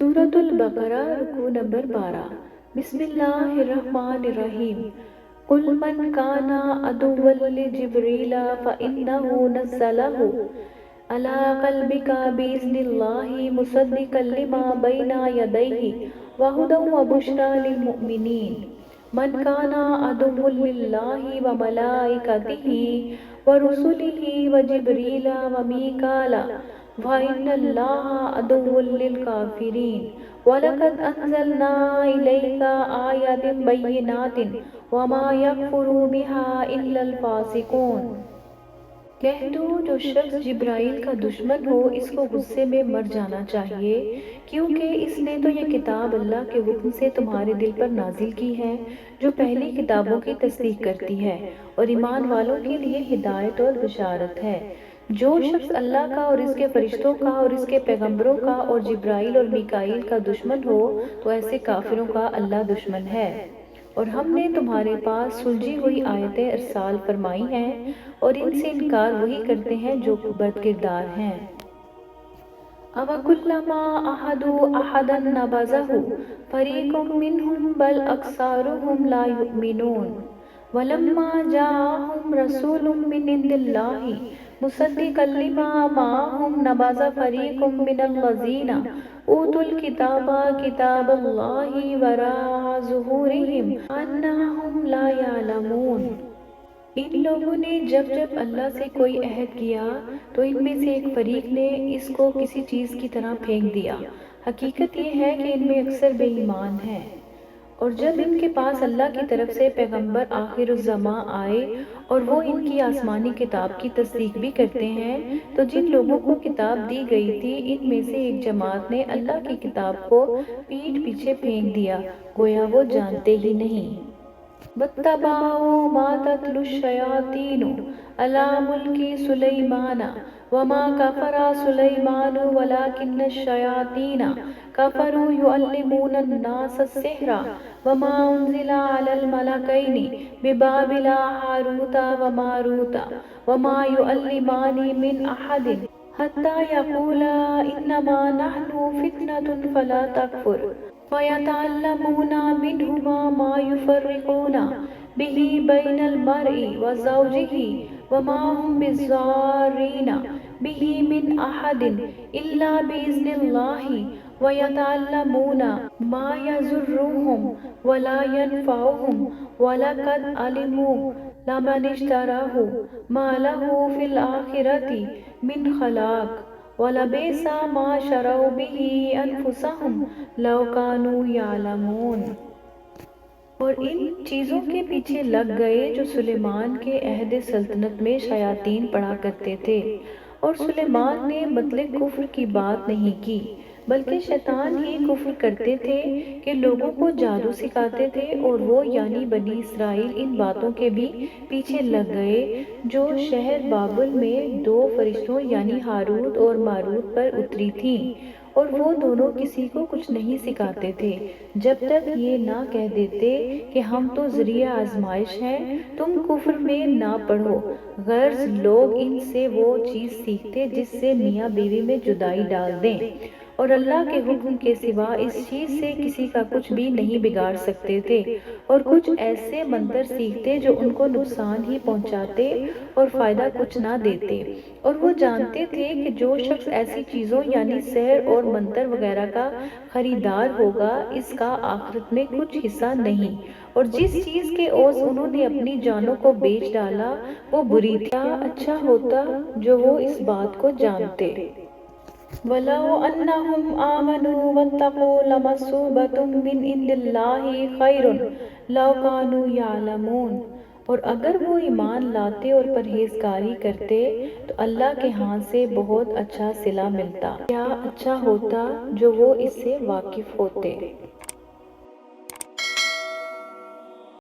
سورۃ البقرہ رکوع نمبر 12۔ بسم اللہ الرحمن الرحیم۔ قل من کان عدوا لجبریل فإنہ نزلہ علی قلبک بإذن اللہ مصدقا لما بین یدیہ وہدی وبشریٰ للمؤمنین۔ من کان عدوا للہ وملائکتہ ورسلہ وجبریل ومیکائیل وَإِنَّ اللَّهَ عَدُوٌّ لِلْكَافِرِينَ وَلَقَدْ أَنزَلْنَا إِلَيْكَ آيَاتٍ بَيِّنَاتٍ وَمَا يَكْفُرُ بِهَا إِلَّا الْفَاسِقُونَ۔ کہہ دو، جو شخص جبرائیل کا دشمن ہو اس کو غصے میں مر جانا چاہیے، کیونکہ اس نے تو یہ کتاب اللہ کے حکم سے تمہارے دل پر نازل کی ہے جو پہلی کتابوں کی تصدیق کرتی ہے اور ایمان والوں کے لیے ہدایت اور بشارت ہے۔ جو شخص اللہ کا اور اس کے فرشتوں کا اور اس کے پیغمبروں کا اور جبرائیل اور میکائیل کا دشمن ہو تو ایسے کافروں کا اللہ دشمن ہے۔ اور ہم نے تمہارے پاس سلجھی ہوئی آیتیں ارسال فرمائی ہیں اور ان سے انکار وہی کرتے ہیں جو بد کردار ہیں۔ أَوَكُلَّمَا عَاهَدُوا عَهْدًا نَبَذَهُ فَرِيقٌ مِّنْهُمْ بَلْ أَكْثَرُهُمْ لَا يُؤْمِنُونَ وَلَمَّا جَاءَهُمْ رَسُولٌ مِّنْ عِندِ اللَّهِ مُصَدِّقًا لِّمَا مَعَهُمْ نَبَذَ فَرِيقٌ مِّنَ الَّذِينَ أُوتُوا الْكِتَابَ كِتَابَ اللَّهِ وَرَاءَ ظُهُورِهِمْ كَأَنَّهُمْ لَا يَعْلَمُونَ۔ ان لوگوں نے جب جب اللہ سے کوئی عہد کیا تو ان میں سے ایک فریق نے اس کو کسی چیز کی طرح پھینک دیا۔ حقیقت یہ ہے کہ ان میں اکثر بے ایمان ہیں۔ اور جب ان کے پاس اللہ کی طرف سے پیغمبر آخر الزماں آئے اور وہ ان کی آسمانی کتاب کی تصدیق بھی کرتے ہیں تو جن لوگوں کو کتاب دی گئی تھی ان میں سے ایک جماعت نے اللہ کی کتاب کو پیٹھ پیچھے پھینک دیا، گویا وہ جانتے ہی نہیں۔ وَاتَّبَعُوا مَا تَتْلُو الشَّيَاطِينُ عَلَىٰ مُلْكِ سُلَيْمَانَ وَمَا كَفَرَ سُلَيْمَانُ وَلَٰكِنَّ الشَّيَاطِينَ كَفَرُوا يُعَلِّمُونَ النَّاسَ السِّحْرَ وَمَا أُنزِلَ عَلَى الْمَلَكَيْنِ بِبَابِلَ هَارُوتَ وَمَارُوتَ وَمَا يُعَلِّمَانِ مِنْ أَحَدٍ حَتَّىٰ يَقُولَا إِنَّمَا نَحْنُ فِتْنَةٌ فَلَا تَكْفُرْ فَيَتَعَلَّمُونَ مِنْهُمَا مَا يُفَرِّقُونَ بِهِ بَيْنَ الْمَرْءِ وَزَوْجِهِ وَمَا هُمْ بِضَارِّينَ بِهِ مِنْ أَحَدٍ إِلَّا بِإِذْنِ اللَّهِ وَيَتَعَلَّمُونَ مَا يَضُرُّهُمْ وَلَا يَنفَعُهُمْ وَلَقَدْ عَلِمُوا لَمَنِ اشْتَرَاهُ مَا لَهُ فِي الْآخِرَةِ مِنْ خَلَاقٍ وَلَبِئْسَ مَا شَرَوْا بِهِ أَنفُسَهُمْ لَوْ كَانُوا يَعْلَمُونَ۔ اور ان چیزوں کے پیچھے لگ گئے جو سلیمان کے عہد سلطنت میں شیاطین پڑھا کرتے تھے، اور سلیمان نے مطلق کفر کی بات نہیں کی بلکہ شیطان ہی کفر کرتے تھے کہ لوگوں کو جادو سکھاتے تھے، اور وہ یعنی بنی اسرائیل ان باتوں کے بھی پیچھے لگ گئے جو شہر بابل میں دو فرشتوں یعنی ہاروت اور ماروت پر اتری تھیں، اور وہ دونوں کسی کو کچھ نہیں سکھاتے تھے جب تک یہ نہ کہہ دیتے کہ ہم تو ذریعہ آزمائش ہیں، تم کفر میں نہ پڑھو۔ غرض لوگ ان سے وہ چیز سیکھتے جس سے میاں بیوی میں جدائی ڈال دیں، اور اللہ کے حکم کے سوا اس چیز سے کسی کا کچھ بھی نہیں بگاڑ سکتے تھے، اور کچھ ایسے منتر سیکھتے جو ان کو نقصان ہی پہنچاتے اور فائدہ کچھ نہ دیتے، اور وہ جانتے تھے کہ جو شخص ایسی چیزوں یعنی سحر اور منتر وغیرہ کا خریدار ہوگا اس کا آخرت میں کچھ حصہ نہیں، اور جس چیز کے عوض انہوں نے اپنی جانوں کو بیچ ڈالا وہ بری تھی۔ کیا اچھا ہوتا جو وہ اس بات کو جانتے۔ وَلَوْ أَنَّهُمْ آمَنُوا وَاتَّقُوا لَمَثُوبَةٌ مِّنْ عِندِ اللَّهِ خَيْرٌ لَوْ كَانُوا يَعْلَمُونَ۔ اور اگر وہ ایمان لاتے اور پرہیزگاری کرتے تو اللہ کے ہاں سے بہت اچھا صلہ ملتا۔ کیا اچھا ہوتا جو وہ اس سے واقف ہوتے۔